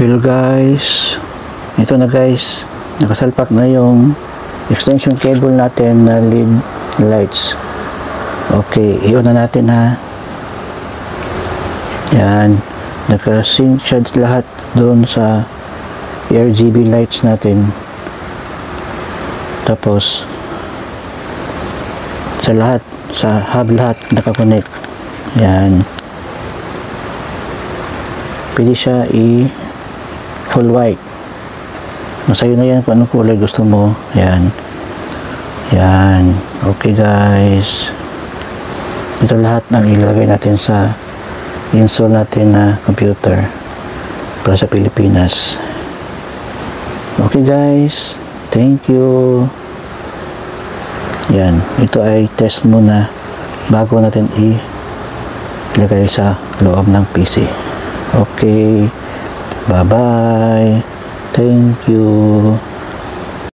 Hello guys, ito na guys, nakasalpak na yung extension cable natin na LED lights. Okay, iyon na natin ha. Yan, naka-sync siya lahat doon sa RGB lights natin. Tapos sa lahat, sa hub lahat nakakonect. Yan, pwede siya full white. Masa'yo na yan kung anong kulay gusto mo. Yan. Yan. Okay guys. Ito lahat ng ilalagay natin sa install natin na computer para sa Pilipinas. Okay guys. Thank you. Yan. Ito ay test muna bago natin ilagay sa loob ng PC. Okay. Bye-bye. Thank you.